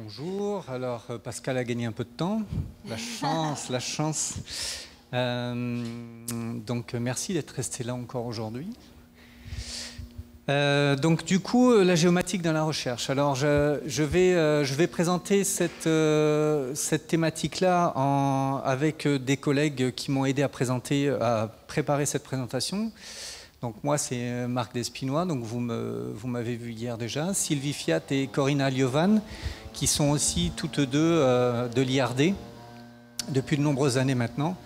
Bonjour, alors Pascal a gagné un peu de temps, la chance, la chance. Donc merci d'être resté là encore aujourd'hui. Donc du coup, la géomatique dans la recherche. Alors je vais présenter cette thématique-là avec des collègues qui m'ont aidé à préparer cette présentation. Donc moi c'est Marc Despinois, donc vous m'avez vu hier déjà, Sylvie Fiat et Corinna Liovan, qui sont aussi toutes deux de l'IRD depuis de nombreuses années maintenant.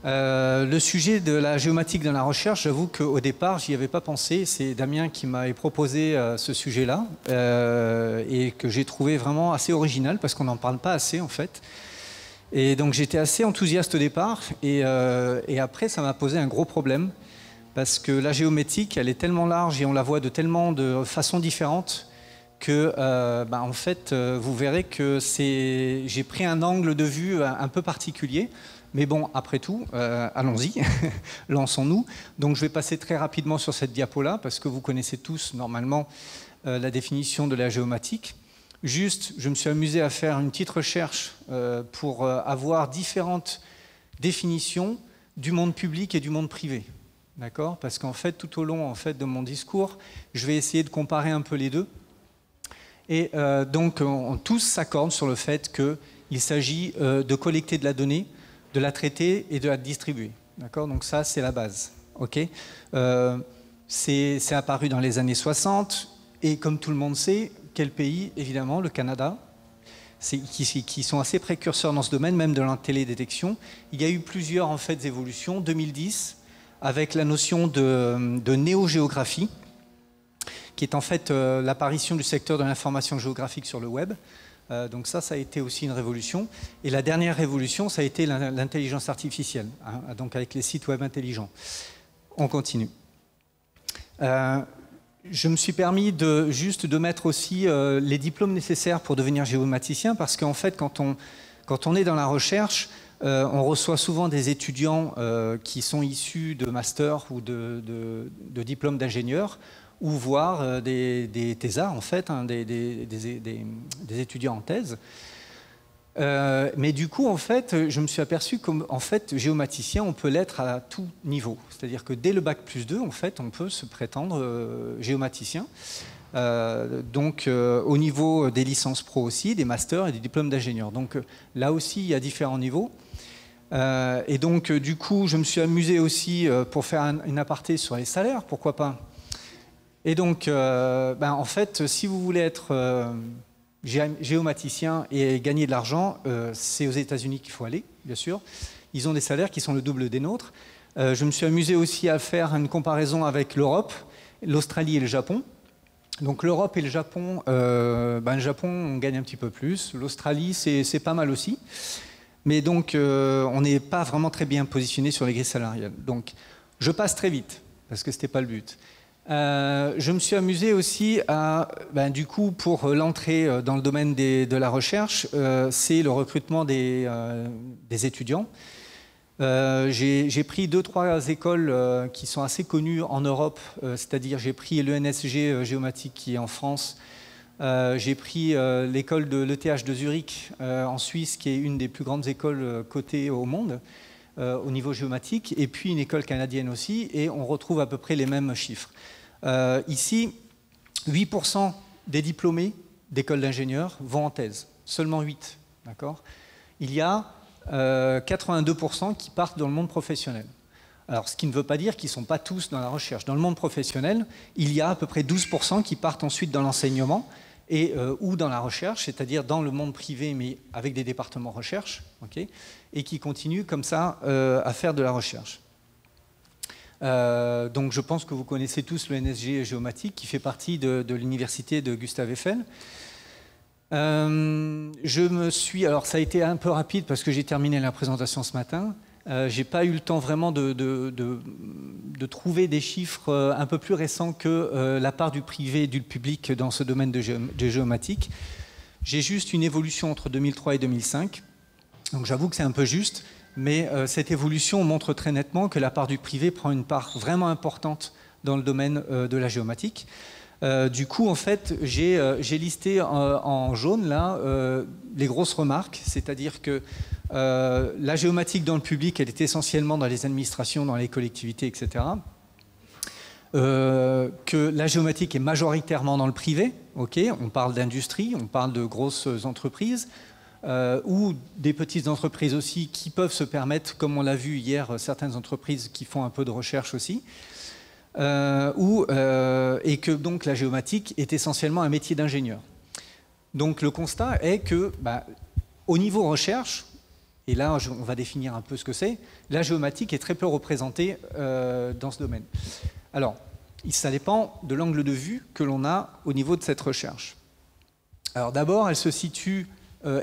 Le sujet de la géomatique dans la recherche, j'avoue qu'au départ, j'y avais pas pensé. C'est Damien qui m'avait proposé ce sujet-là et que j'ai trouvé vraiment assez original parce qu'on n'en parle pas assez en fait. Et donc j'étais assez enthousiaste au départ et après ça m'a posé un gros problème parce que la géométrie, elle est tellement large et on la voit de tellement de façons différentes que en fait vous verrez que j'ai pris un angle de vue un peu particulier. Mais bon, après tout, allons-y, lançons-nous. Donc je vais passer très rapidement sur cette diapo-là, parce que vous connaissez tous normalement la définition de la géomatique. Juste, je me suis amusé à faire une petite recherche pour avoir différentes définitions du monde public et du monde privé. D'accord ? Parce qu'en fait, tout au long de mon discours, je vais essayer de comparer un peu les deux. Et donc, tous s'accordent sur le fait qu'il s'agit de collecter de la donnée, de la traiter et de la distribuer. D'accord ? Donc ça, c'est la base. Okay ? C'est apparu dans les années 60, et comme tout le monde sait, quel pays ? Évidemment, le Canada, qui sont assez précurseurs dans ce domaine, même de la télédétection. Il y a eu plusieurs en fait, évolutions. 2010, avec la notion de néogéographie, qui est en fait l'apparition du secteur de l'information géographique sur le web. Donc ça a été aussi une révolution. Et la dernière révolution, ça a été l'intelligence artificielle, hein, donc avec les sites web intelligents. On continue. Je me suis permis juste de mettre aussi les diplômes nécessaires pour devenir géomaticien, parce qu'en fait, quand on est dans la recherche, on reçoit souvent des étudiants qui sont issus de masters ou de diplômes d'ingénieurs, ou voire des thésards, en fait, hein, des étudiants en thèse. Mais du coup, en fait, je me suis aperçu qu'en fait, géomaticien, on peut l'être à tout niveau. C'est-à-dire que dès le bac+2, en fait, on peut se prétendre géomaticien. Donc, au niveau des licences pro aussi, des masters et des diplômes d'ingénieur. Donc, là aussi, il y a différents niveaux. Et donc, du coup, je me suis amusé aussi pour faire une aparté sur les salaires, pourquoi pas. Et donc, en fait, si vous voulez être géomaticien et gagner de l'argent, c'est aux États-Unis qu'il faut aller, bien sûr. Ils ont des salaires qui sont le double des nôtres. Je me suis amusé aussi à faire une comparaison avec l'Europe, l'Australie et le Japon. Donc l'Europe et le Japon, le Japon, on gagne un petit peu plus. L'Australie, c'est pas mal aussi. Mais donc, on n'est pas vraiment très bien positionné sur les grilles salariales. Donc, je passe très vite, parce que ce n'était pas le but. Je me suis amusé aussi à, du coup, pour l'entrée dans le domaine de la recherche, c'est le recrutement des étudiants. J'ai pris 2-3 écoles qui sont assez connues en Europe, c'est-à-dire j'ai pris l'ENSG géomatique qui est en France, j'ai pris l'école de l'ETH de Zurich en Suisse, qui est une des plus grandes écoles cotées au monde, au niveau géomatique, et puis une école canadienne aussi, et on retrouve à peu près les mêmes chiffres. Ici, 8% des diplômés d'écoles d'ingénieurs vont en thèse, seulement 8, d'accord ? Il y a 82% qui partent dans le monde professionnel. Alors, ce qui ne veut pas dire qu'ils ne sont pas tous dans la recherche. Dans le monde professionnel, il y a à peu près 12% qui partent ensuite dans l'enseignement ou dans la recherche, c'est-à-dire dans le monde privé, mais avec des départements recherche, okay, et qui continuent comme ça à faire de la recherche. Donc je pense que vous connaissez tous le NSG géomatique qui fait partie de l'université de Gustave Eiffel. Alors ça a été un peu rapide parce que j'ai terminé la présentation ce matin. J'ai pas eu le temps vraiment de trouver des chiffres un peu plus récents que la part du privé et du public dans ce domaine de géomatique. J'ai juste une évolution entre 2003 et 2005. Donc j'avoue que c'est un peu juste. Mais cette évolution montre très nettement que la part du privé prend une part vraiment importante dans le domaine de la géomatique. Du coup, en fait, j'ai listé en jaune là les grosses remarques, c'est-à-dire que la géomatique dans le public, elle est essentiellement dans les administrations, dans les collectivités, etc. Que la géomatique est majoritairement dans le privé, ok, on parle d'industrie, on parle de grosses entreprises, ou des petites entreprises aussi qui peuvent se permettre, comme on l'a vu hier, certaines entreprises qui font un peu de recherche aussi, et que donc la géomatique est essentiellement un métier d'ingénieur. Donc le constat est que, au niveau recherche, et là on va définir un peu ce que c'est, la géomatique est très peu représentée dans ce domaine. Alors, ça dépend de l'angle de vue que l'on a au niveau de cette recherche. Alors d'abord, elle se situe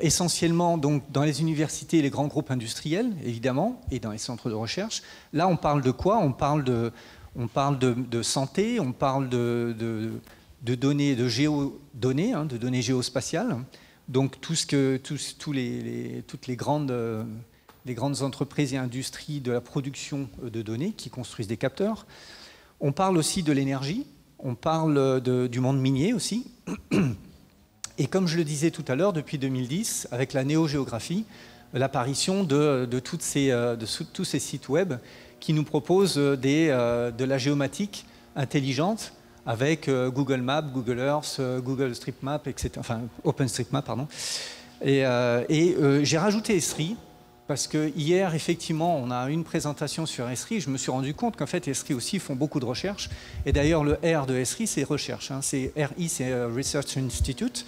essentiellement donc, dans les universités et les grands groupes industriels, évidemment, et dans les centres de recherche. Là, on parle de quoi? On parle de santé, on parle de données, de géodonnées, de données géospatiales. Donc toutes les grandes entreprises et industries de la production de données qui construisent des capteurs. On parle aussi de l'énergie, on parle du monde minier aussi. Et comme je le disais tout à l'heure, depuis 2010, avec la néogéographie, l'apparition de tous ces sites web qui nous proposent de la géomatique intelligente avec Google Maps, Google Earth, Google Street Map, etc. Enfin, OpenStreetMap, pardon. Et j'ai rajouté Esri, parce que hier, effectivement, on a une présentation sur Esri. Je me suis rendu compte qu'en fait, Esri aussi font beaucoup de recherche. Et d'ailleurs, le R de Esri, c'est recherche. C'est RI, c'est Research Institute.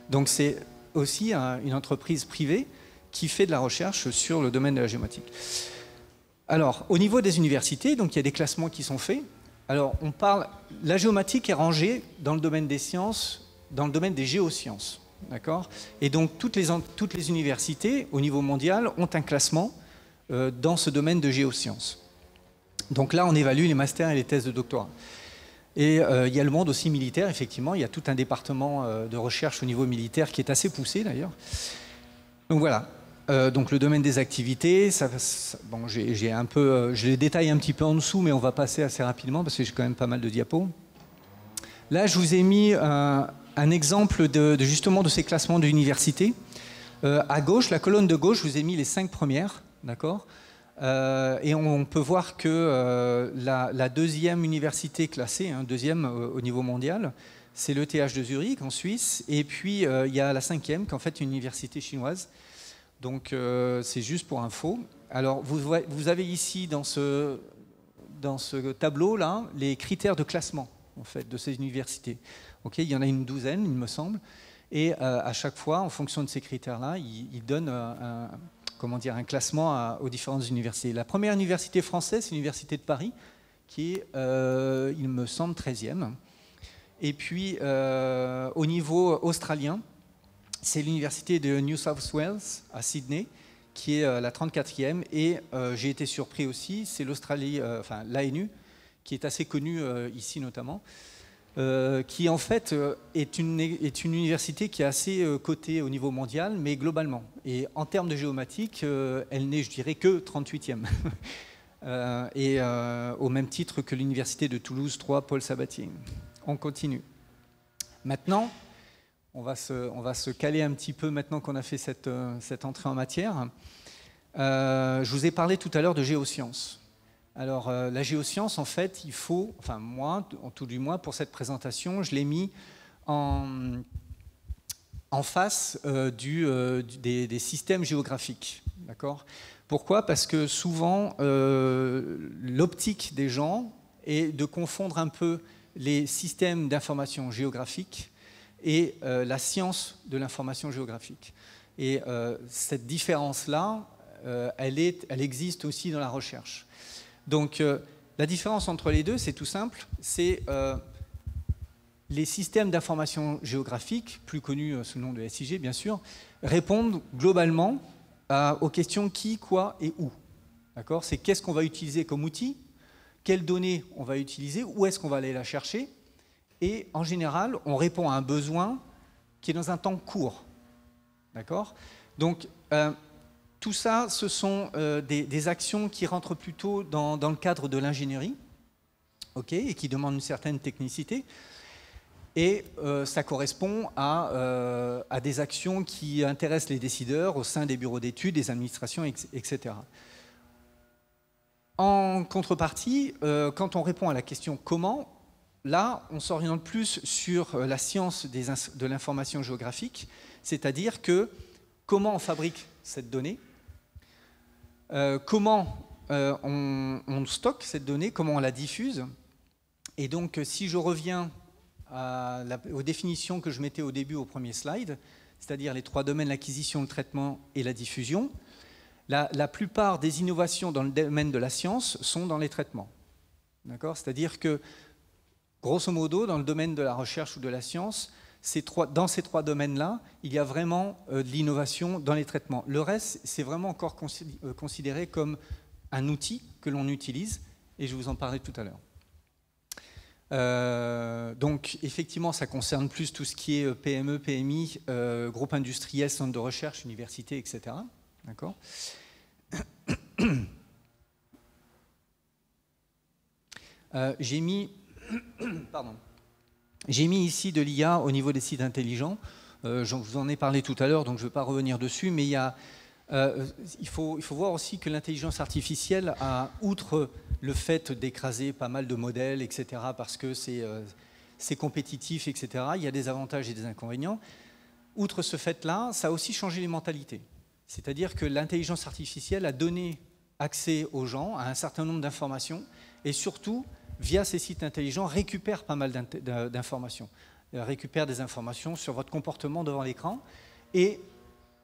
Donc, c'est aussi une entreprise privée qui fait de la recherche sur le domaine de la géomatique. Alors, au niveau des universités, donc il y a des classements qui sont faits. Alors, la géomatique est rangée dans le domaine des sciences, dans le domaine des géosciences. D'accord ? Et donc, toutes les universités, au niveau mondial, ont un classement dans ce domaine de géosciences. Donc là, on évalue les masters et les thèses de doctorat. Et il y a le monde aussi militaire, effectivement. Il y a tout un département de recherche au niveau militaire qui est assez poussé, d'ailleurs. Donc voilà. Donc le domaine des activités, bon, je les détaille un petit peu en dessous, mais on va passer assez rapidement parce que j'ai quand même pas mal de diapos. Là, je vous ai mis un exemple justement de ces classements d'universités. À gauche, la colonne de gauche, je vous ai mis les 5 premières, d'accord ? Et on peut voir que la deuxième université classée, deuxième au niveau mondial, c'est l'ETH de Zurich en Suisse. Et puis il y a la 5e, qui est en fait une université chinoise. Donc c'est juste pour info. Alors vous avez ici dans ce tableau-là les critères de classement en fait, de ces universités. Okay, il y en a une douzaine, il me semble. Et à chaque fois, en fonction de ces critères-là, il donne un classement aux différentes universités. La première université française, c'est l'Université de Paris, qui est, il me semble, 13e. Et puis, au niveau australien, c'est l'Université de New South Wales, à Sydney, qui est la 34e. Et j'ai été surpris aussi, c'est l'ANU, qui est assez connue ici notamment, qui en fait est une université qui est assez cotée au niveau mondial, mais globalement. Et en termes de géomatique, elle n'est, je dirais, que 38e. Et au même titre que l'université de Toulouse 3, Paul Sabatier. On continue. Maintenant, on va se caler un petit peu maintenant qu'on a fait cette entrée en matière. Je vous ai parlé tout à l'heure de géosciences. Alors, la géoscience, en fait, moi, tout du moins, pour cette présentation, je l'ai mis en face des systèmes géographiques. D'accord ? Pourquoi ? Parce que souvent, l'optique des gens est de confondre un peu les systèmes d'information géographique et la science de l'information géographique. Et cette différence-là, elle existe aussi dans la recherche. Donc, la différence entre les deux, c'est tout simple, c'est les systèmes d'information géographique, plus connus sous le nom de SIG, bien sûr, répondent globalement aux questions qui, quoi et où. D'accord ? C'est qu'est-ce qu'on va utiliser comme outil, quelles données on va utiliser, où est-ce qu'on va aller la chercher, et en général, on répond à un besoin qui est dans un temps court. D'accord ? Donc, tout ça, ce sont des actions qui rentrent plutôt dans le cadre de l'ingénierie, okay, et qui demandent une certaine technicité. Et ça correspond à des actions qui intéressent les décideurs au sein des bureaux d'études, des administrations, etc. En contrepartie, quand on répond à la question « comment ?», là, on s'oriente plus sur la science de l'information géographique, c'est-à-dire que comment on fabrique cette donnée, comment on stocke cette donnée, comment on la diffuse. Et donc, si je reviens aux définitions que je mettais au début au premier slide, c'est-à-dire les 3 domaines, l'acquisition, le traitement et la diffusion, la plupart des innovations dans le domaine de la science sont dans les traitements. D'accord ? C'est-à-dire que, grosso modo, dans le domaine de la recherche ou de la science, dans ces 3 domaines-là, il y a vraiment de l'innovation dans les traitements. Le reste, c'est vraiment encore considéré comme un outil que l'on utilise, et je vous en parlerai tout à l'heure. Donc, effectivement, ça concerne plus tout ce qui est PME, PMI, groupe industriel, centre de recherche, université, etc. D'accord ? J'ai mis ici de l'IA au niveau des sites intelligents. Je vous en ai parlé tout à l'heure, donc je ne vais pas revenir dessus, mais il faut voir aussi que l'intelligence artificielle a, outre le fait d'écraser pas mal de modèles, etc., parce que c'est compétitif, etc., il y a des avantages et des inconvénients. Outre ce fait-là, ça a aussi changé les mentalités. C'est-à-dire que l'intelligence artificielle a donné accès aux gens à un certain nombre d'informations et surtout, via ces sites intelligents, récupère pas mal d'informations. Récupère des informations sur votre comportement devant l'écran et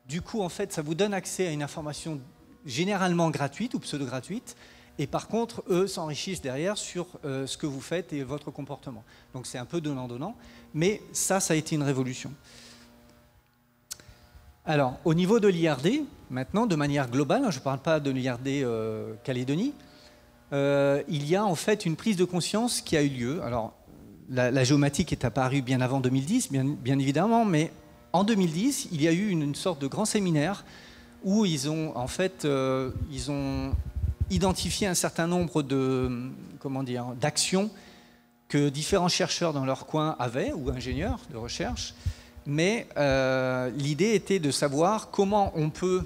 du coup, en fait, ça vous donne accès à une information généralement gratuite ou pseudo-gratuite et par contre, eux s'enrichissent derrière sur ce que vous faites et votre comportement. Donc c'est un peu donnant-donnant, mais ça a été une révolution. Alors, au niveau de l'IRD, maintenant, de manière globale, je ne parle pas de l'IRD Calédonie, il y a en fait une prise de conscience qui a eu lieu. Alors, la géomatique est apparue bien avant 2010, bien évidemment, mais en 2010, il y a eu une sorte de grand séminaire où ils ont en fait ils ont identifié un certain nombre d'actions que différents chercheurs dans leur coin avaient, ou ingénieurs de recherche, mais l'idée était de savoir comment on peut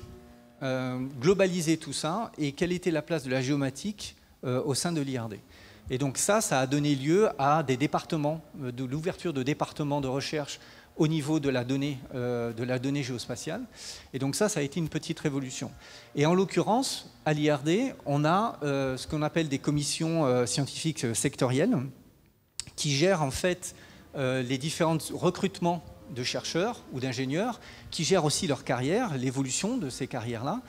globaliser tout ça et quelle était la place de la géomatique au sein de l'IRD. Et donc ça a donné lieu à des départements, de l'ouverture de départements de recherche au niveau de la donnée géospatiale. Et donc ça a été une petite révolution. Et en l'occurrence, à l'IRD, on a ce qu'on appelle des commissions scientifiques sectorielles qui gèrent en fait les différents recrutements de chercheurs ou d'ingénieurs, qui gèrent aussi leur carrière, l'évolution de ces carrières-là.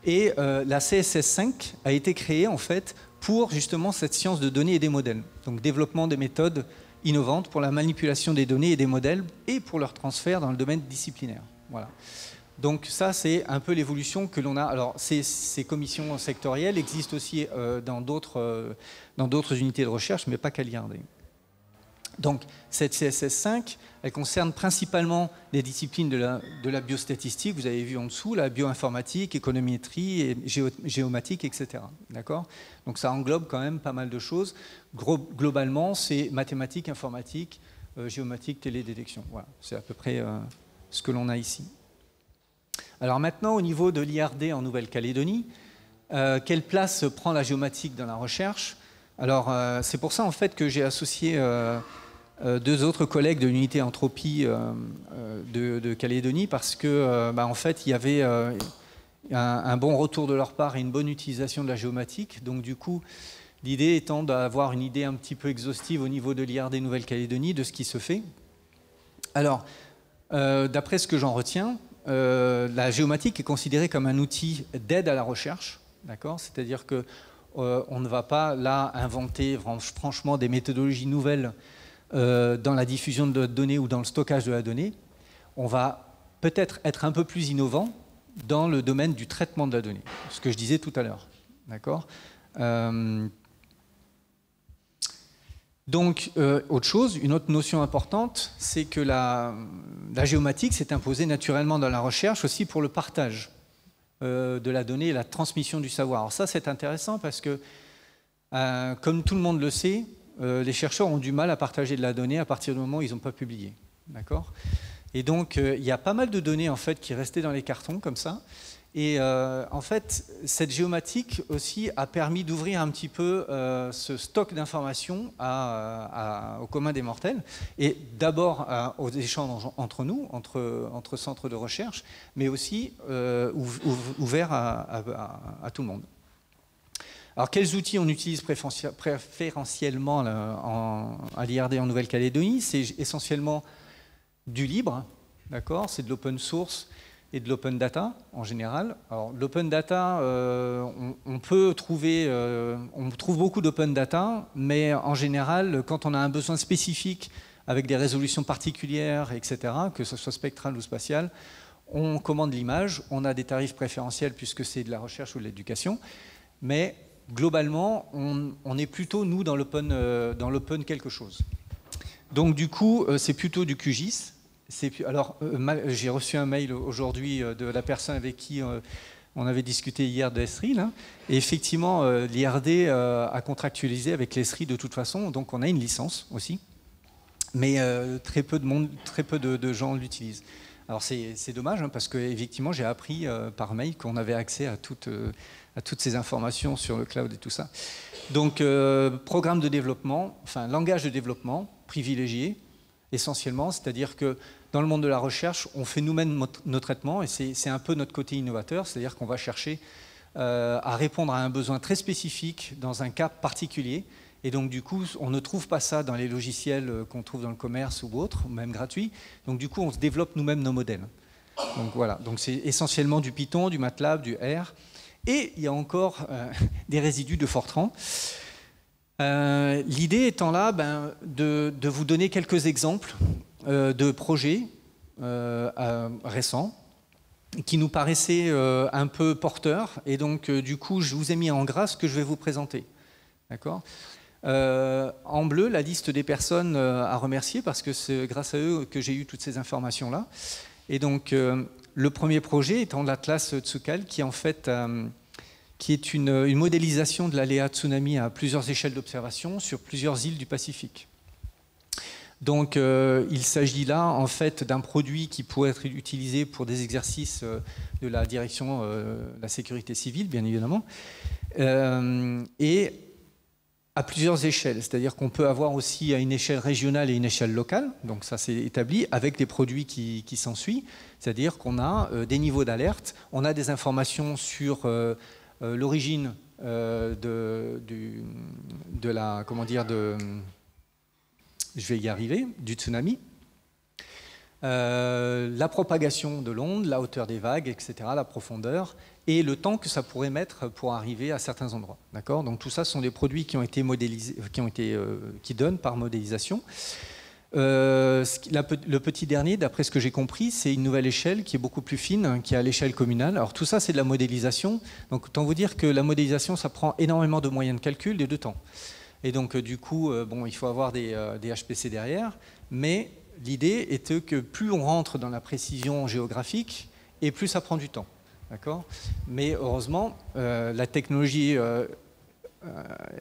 Et la CSS5 a été créée en fait pour justement cette science de données et des modèles. Donc développement des méthodes innovantes pour la manipulation des données et des modèles et pour leur transfert dans le domaine disciplinaire. Voilà. Donc ça, c'est un peu l'évolution que l'on a. Alors ces commissions sectorielles existent aussi dans d'autres unités de recherche, mais pas qu'à l'IRD. Donc cette CSS5, elle concerne principalement les disciplines de la biostatistique, vous avez vu en dessous, la bioinformatique, économétrie, et géomatique, etc. D'accord ? Donc ça englobe quand même pas mal de choses. Globalement, c'est mathématiques, informatique, géomatique, télédétection. Voilà, c'est à peu près ce que l'on a ici. Alors maintenant, au niveau de l'IRD en Nouvelle-Calédonie, quelle place prend la géomatique dans la recherche ? Alors c'est pour ça en fait que j'ai associé 2 autres collègues de l'unité Entropie de Calédonie parce que en fait il y avait un bon retour de leur part et une bonne utilisation de la géomatique. Donc du coup, l'idée étant d'avoir une idée un petit peu exhaustive au niveau de l'IRD Nouvelle-Calédonie de ce qui se fait. Alors, d'après ce que j'en retiens, la géomatique est considérée comme un outil d'aide à la recherche, d'accord ? C'est-à-dire que on ne va pas là inventer franchement des méthodologies nouvelles dans la diffusion de données ou dans le stockage de la donnée. On va peut-être être un peu plus innovant dans le domaine du traitement de la donnée, ce que je disais tout à l'heure. D'accord ? Donc, autre chose, une autre notion importante, c'est que la géomatique s'est imposée naturellement dans la recherche aussi pour le partage de la donnée et la transmission du savoir. Alors ça, c'est intéressant parce que, comme tout le monde le sait, les chercheurs ont du mal à partager de la donnée à partir du moment où ils n'ont pas publié. D'accord ? Et donc, il y a pas mal de données en fait, qui restaient dans les cartons comme ça. Et en fait, cette géomatique aussi a permis d'ouvrir un petit peu ce stock d'informations au commun des mortels. Et d'abord aux échanges entre nous, entre centres de recherche, mais aussi ouvert à tout le monde. Alors, quels outils on utilise préférentiellement à l'IRD en Nouvelle-Calédonie? C'est essentiellement du libre, d'accord? C'est de l'open source et de l'open data en général. Alors, l'open data, on trouve beaucoup d'open data, mais en général, quand on a un besoin spécifique avec des résolutions particulières, etc., que ce soit spectral ou spatial, on commande l'image, on a des tarifs préférentiels puisque c'est de la recherche ou de l'éducation, mais globalement, on est plutôt, nous, dans l'open quelque chose. Donc, du coup, c'est plutôt du QGIS. Alors, j'ai reçu un mail aujourd'hui de la personne avec qui on avait discuté hier de l'ESRI. Et effectivement, l'IRD a contractualisé avec l'ESRI de toute façon, donc on a une licence aussi. Mais très peu de gens l'utilisent. Alors, c'est dommage, hein, parce qu'effectivement, j'ai appris par mail qu'on avait accès à toutes ces informations sur le cloud et tout ça. Donc, programme de développement, enfin, langage de développement privilégié, essentiellement, c'est-à-dire que dans le monde de la recherche, on fait nous-mêmes nos traitements et c'est un peu notre côté innovateur, c'est-à-dire qu'on va chercher à répondre à un besoin très spécifique dans un cas particulier. Et donc, du coup, on ne trouve pas ça dans les logiciels qu'on trouve dans le commerce ou autres, même gratuits. Donc, du coup, on se développe nous-mêmes nos modèles. Donc, voilà. Donc, c'est essentiellement du Python, du MATLAB, du R. Et il y a encore des résidus de Fortran. L'idée étant là de vous donner quelques exemples de projets récents qui nous paraissaient un peu porteurs. Et donc, du coup, je vous ai mis en gras ce que je vais vous présenter. D'accord ? En bleu, la liste des personnes à remercier parce que c'est grâce à eux que j'ai eu toutes ces informations-là. Et donc, le premier projet étant l'Atlas Tsukal qui en fait... qui est une modélisation de l'aléa tsunami à plusieurs échelles d'observation sur plusieurs îles du Pacifique. Donc, il s'agit là, en fait, d'un produit qui pourrait être utilisé pour des exercices de la direction de la sécurité civile, bien évidemment, et à plusieurs échelles. C'est-à-dire qu'on peut avoir aussi à une échelle régionale et une échelle locale, donc ça c'est établi, avec des produits qui s'ensuivent. C'est-à-dire qu'on a des niveaux d'alerte, on a des informations sur... l'origine je vais y arriver, du tsunami, la propagation de l'onde, la hauteur des vagues, etc., la profondeur, et le temps que ça pourrait mettre pour arriver à certains endroits. D'accord ? Donc tout ça, ce sont des produits qui ont été modélisés, qui donnent par modélisation. Le petit dernier, d'après ce que j'ai compris, c'est une nouvelle échelle qui est beaucoup plus fine, qui est à l'échelle communale. Alors tout ça, c'est de la modélisation. Donc autant vous dire que la modélisation, ça prend énormément de moyens de calcul et de temps. Et donc du coup, bon, il faut avoir des HPC derrière. Mais l'idée est que plus on rentre dans la précision géographique, et plus ça prend du temps. D'accord ? Mais heureusement, la technologie...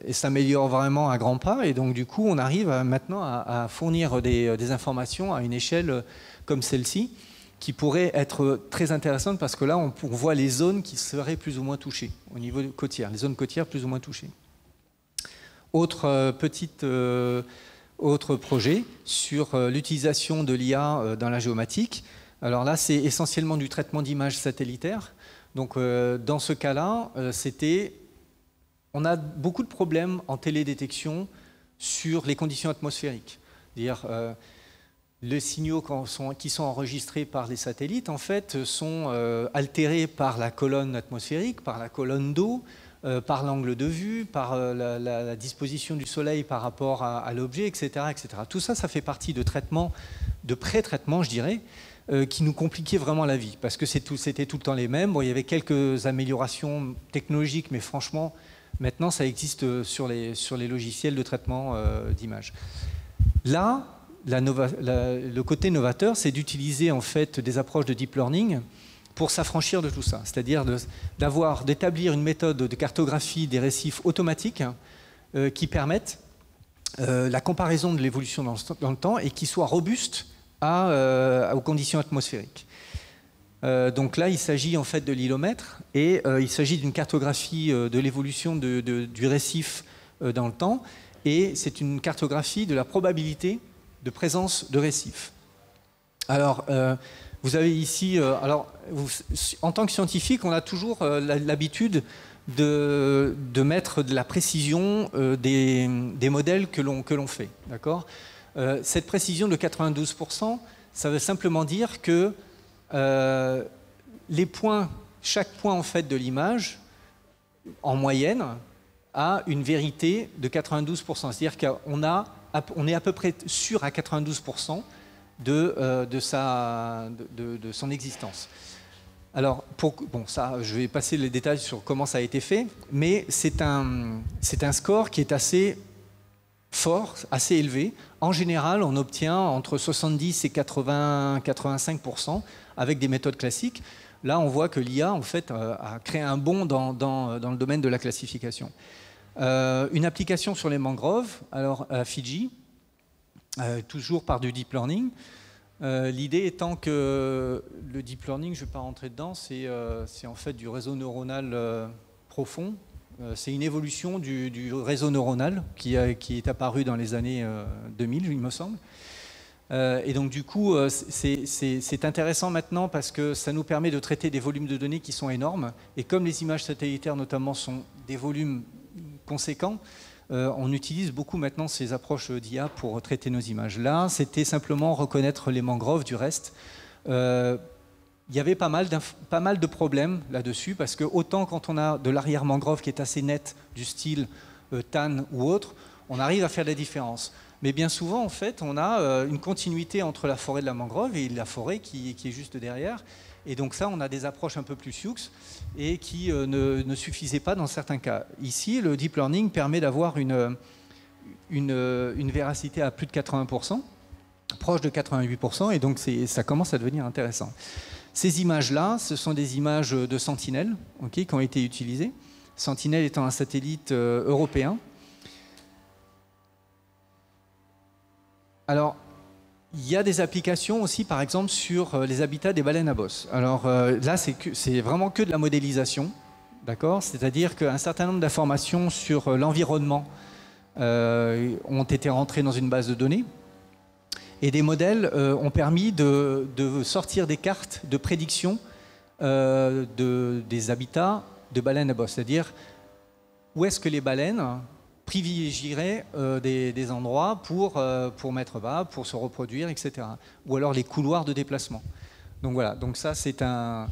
et s'améliore vraiment à grands pas, et donc du coup on arrive maintenant à fournir des informations à une échelle comme celle-ci qui pourrait être très intéressante parce que là on voit les zones qui seraient plus ou moins touchées au niveau côtier, les zones côtières plus ou moins touchées. Autre projet sur l'utilisation de l'IA dans la géomatique. Alors là c'est essentiellement du traitement d'images satellitaires, donc dans ce cas-là on a beaucoup de problèmes en télédétection sur les conditions atmosphériques. C'est-à-dire, les signaux qui sont enregistrés par les satellites, en fait, sont altérés par la colonne atmosphérique, par la colonne d'eau, par l'angle de vue, par la disposition du soleil par rapport à l'objet, etc., etc. Tout ça, ça fait partie de traitements, de pré-traitements, je dirais, qui nous compliquaient vraiment la vie, parce que c'était tout le temps les mêmes. Bon, il y avait quelques améliorations technologiques, mais franchement... Maintenant, ça existe sur les logiciels de traitement d'images. Là, le côté novateur, c'est d'utiliser en fait des approches de deep learning pour s'affranchir de tout ça. C'est-à-dire d'établir une méthode de cartographie des récifs automatiques qui permettent la comparaison de l'évolution dans le temps et qui soit robuste aux conditions atmosphériques. Donc là, il s'agit en fait de l'hylomètre et il s'agit d'une cartographie de l'évolution du récif dans le temps, et c'est une cartographie de la probabilité de présence de récifs. Alors, vous avez ici, en tant que scientifique, on a toujours l'habitude de mettre de la précision des modèles que l'on fait. D'accord ? Cette précision de 92%, ça veut simplement dire que chaque point en fait de l'image, en moyenne, a une vérité de 92%. C'est-à-dire qu'on est à peu près sûr à 92% de son existence. Alors, ça, je vais passer les détails sur comment ça a été fait, mais c'est un score qui est assez fort, assez élevé. En général, on obtient entre 70 et 85% avec des méthodes classiques. Là, on voit que l'IA, en fait, a créé un bond dans le domaine de la classification. Une application sur les mangroves, alors à Fidji, toujours par du deep learning. L'idée étant que le deep learning, je ne vais pas rentrer dedans, c'est en fait du réseau neuronal profond. C'est une évolution du réseau neuronal qui est apparu dans les années 2000, il me semble. Et donc du coup, c'est intéressant maintenant parce que ça nous permet de traiter des volumes de données qui sont énormes. Et comme les images satellitaires notamment sont des volumes conséquents, on utilise beaucoup maintenant ces approches d'IA pour traiter nos images. Là, c'était simplement reconnaître les mangroves du reste. Il y avait pas mal de problèmes là-dessus, parce que autant quand on a de l'arrière-mangrove qui est assez net, du style tan ou autre, on arrive à faire la différence. Mais bien souvent, en fait, on a une continuité entre la forêt de la mangrove et la forêt qui est juste derrière. Et donc ça, on a des approches un peu plus sioux et qui ne suffisaient pas dans certains cas. Ici, le deep learning permet d'avoir une véracité à plus de 80%, proche de 88%, et donc ça commence à devenir intéressant. Ces images-là, ce sont des images de Sentinel, qui ont été utilisées. Sentinel étant un satellite européen. Alors, il y a des applications aussi, par exemple, sur les habitats des baleines à bosse. Alors là, c'est vraiment que de la modélisation, d'accord ? C'est-à-dire qu'un certain nombre d'informations sur l'environnement ont été rentrées dans une base de données. Et des modèles ont permis de sortir des cartes de prédiction des habitats de baleines à bosse. C'est-à-dire où est-ce que les baleines privilégieraient des endroits pour mettre bas, pour se reproduire, etc. Ou alors les couloirs de déplacement. Donc voilà, donc ça c'est un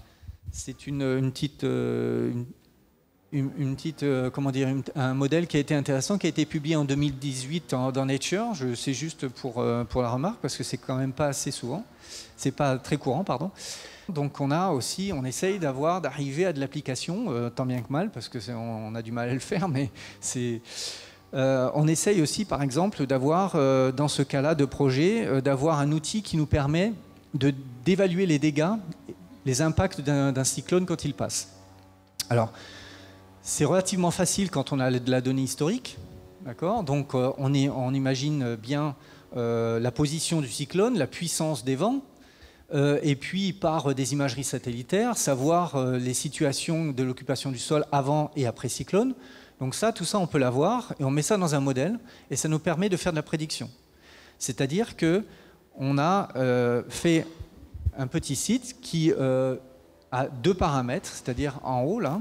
modèle qui a été intéressant, qui a été publié en 2018 dans Nature. C'est juste pour la remarque, parce que c'est quand même pas assez souvent. C'est pas très courant, pardon. Donc on essaye d'arriver à de l'application, tant bien que mal, parce que on a du mal à le faire, mais on essaye aussi, par exemple, d'avoir, dans ce cas-là de projet, d'avoir un outil qui nous permet d'évaluer les dégâts, les impacts d'un cyclone quand il passe. Alors, c'est relativement facile quand on a de la donnée historique, d'accord ? Donc on imagine bien la position du cyclone, la puissance des vents, et puis par des imageries satellitaires, savoir les situations de l'occupation du sol avant et après cyclone. Donc tout ça, on peut l'avoir, et on met ça dans un modèle, et ça nous permet de faire de la prédiction. C'est-à-dire qu'on a fait un petit site qui a 2 paramètres, c'est-à-dire en haut, là,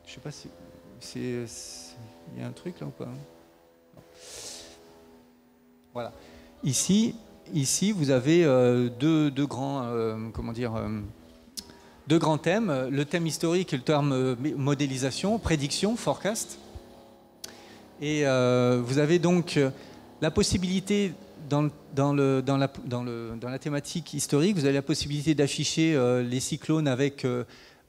je ne sais pas si... Il y a un truc là ou pas? Non. Voilà. Ici, vous avez deux grands thèmes. Le thème historique et le terme modélisation, prédiction, forecast. Et vous avez donc la possibilité, dans la thématique historique, vous avez la possibilité d'afficher les cyclones avec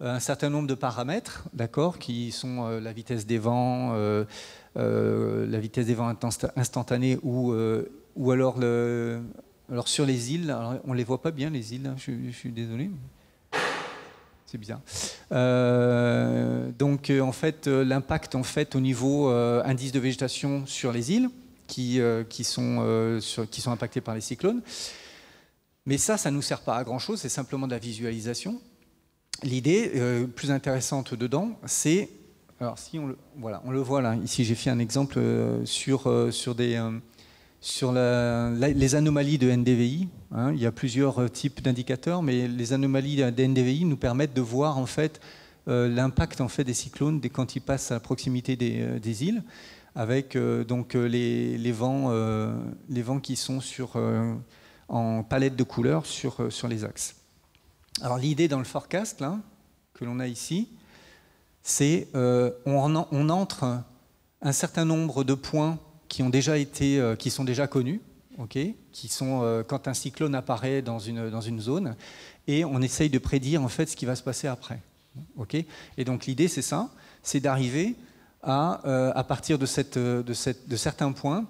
un certain nombre de paramètres, d'accord, qui sont la vitesse des vents, instantanée ou alors sur les îles. Alors, on ne les voit pas bien, les îles, hein, je suis désolé. C'est bizarre. Donc en fait, l'impact en fait, au niveau indice de végétation sur les îles, qui sont impactés par les cyclones. Mais ça ne nous sert pas à grand-chose, c'est simplement de la visualisation. L'idée plus intéressante dedans, c'est... Alors, si on le voit là, ici j'ai fait un exemple sur les anomalies de NDVI. Hein. Il y a plusieurs types d'indicateurs, mais les anomalies de NDVI nous permettent de voir en fait l'impact en fait des cyclones quand ils passent à la proximité des îles, avec donc les vents qui sont en palette de couleurs sur les axes. Alors l'idée dans le forecast là, que l'on a ici, c'est on entre un certain nombre de points qui sont déjà connus, okay, qui sont quand un cyclone apparaît dans une zone, et on essaye de prédire en fait ce qui va se passer après. Okay. Et donc l'idée c'est ça, c'est d'arriver à partir de certains points,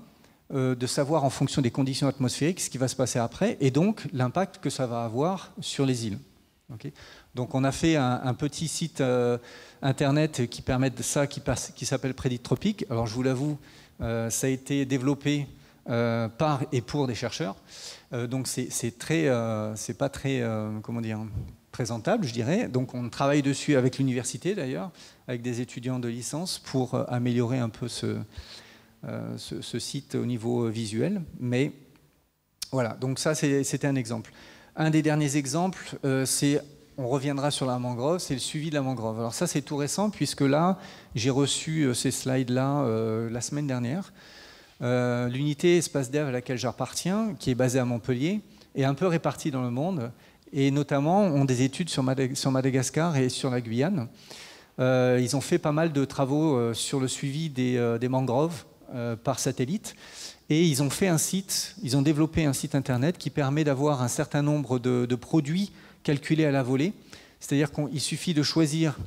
de savoir en fonction des conditions atmosphériques ce qui va se passer après, et donc l'impact que ça va avoir sur les îles. Okay. Donc on a fait un petit site internet qui permet de ça, qui s'appelle Prédit Tropique. Alors je vous l'avoue, ça a été développé par et pour des chercheurs. Donc c'est pas très comment dire, présentable, je dirais. Donc on travaille dessus avec l'université d'ailleurs, avec des étudiants de licence pour améliorer un peu ce site au niveau visuel. Mais voilà, donc ça c'était un exemple. Un des derniers exemples, on reviendra sur la mangrove, c'est le suivi de la mangrove. Alors ça c'est tout récent puisque là j'ai reçu ces slides-là la semaine dernière. L'unité Espace Dev à laquelle j'appartiens, qui est basée à Montpellier, est un peu répartie dans le monde et notamment ont des études sur Madagascar et sur la Guyane. Ils ont fait pas mal de travaux sur le suivi des mangroves par satellite. Et ils ont développé un site internet qui permet d'avoir un certain nombre de produits calculés à la volée. C'est-à-dire qu'il suffit de choisir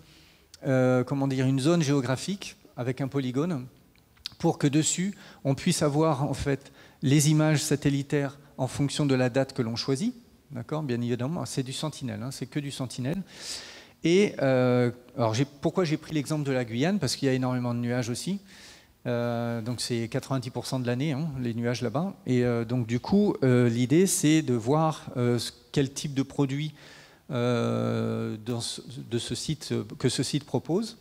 une zone géographique avec un polygone pour que dessus, on puisse avoir en fait les images satellitaires en fonction de la date que l'on choisit. D'accord, bien évidemment, c'est du Sentinel, hein, c'est que du Sentinel. Et alors pourquoi j'ai pris l'exemple de la Guyane? Parce qu'il y a énormément de nuages aussi. Donc c'est 90% de l'année, hein, les nuages là-bas. Et donc du coup, l'idée c'est de voir quel type de produit que ce site propose.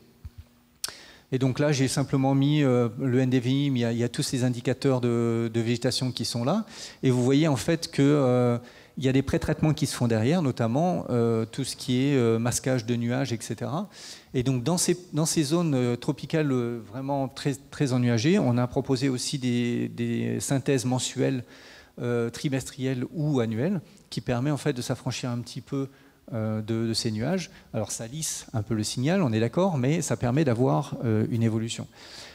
Et donc là, j'ai simplement mis le NDVI, mais il y a tous ces indicateurs de végétation qui sont là. Et vous voyez en fait que il y a des pré-traitements qui se font derrière, notamment tout ce qui est masquage de nuages, etc. Et donc dans ces zones tropicales vraiment très, très ennuagées, on a proposé aussi des synthèses mensuelles, trimestrielles ou annuelles, qui permet en fait de s'affranchir un petit peu de ces nuages. Alors ça lisse un peu le signal, on est d'accord, mais ça permet d'avoir une évolution.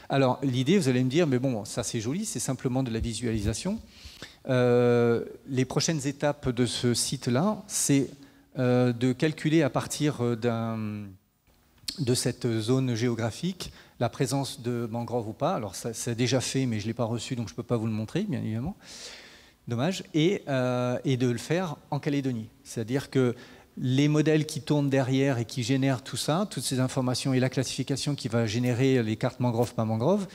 Alors l'idée, vous allez me dire, mais bon, ça c'est joli, c'est simplement de la visualisation. Les prochaines étapes de ce site-là, c'est de calculer à partir de cette zone géographique la présence de mangroves ou pas. Alors ça c'est déjà fait, mais je ne l'ai pas reçu, donc je ne peux pas vous le montrer, bien évidemment. Dommage. Et de le faire en Calédonie. C'est-à-dire que les modèles qui tournent derrière et qui génèrent tout ça, toutes ces informations et la classification qui va générer les cartes mangrove par mangrove,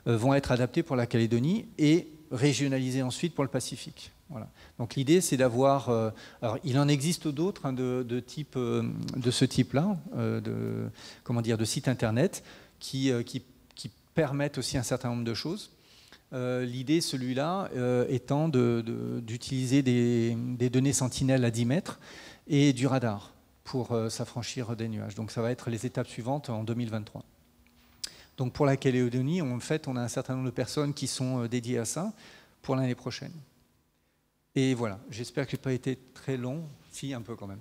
vont être adaptés pour la Calédonie et régionalisés ensuite pour le Pacifique. Voilà. Donc l'idée c'est d'avoir... alors il en existe d'autres hein, de ce type-là, de sites internet qui permettent aussi un certain nombre de choses. L'idée, celui-là, étant d'utiliser des données sentinelles à 10 mètres et du radar pour s'affranchir des nuages. Donc ça va être les étapes suivantes en 2023. Donc pour la Calédonie, en fait, on a un certain nombre de personnes qui sont dédiées à ça pour l'année prochaine. Et voilà, j'espère que je n'ai pas été très long, si un peu quand même.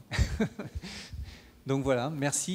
Donc voilà, merci.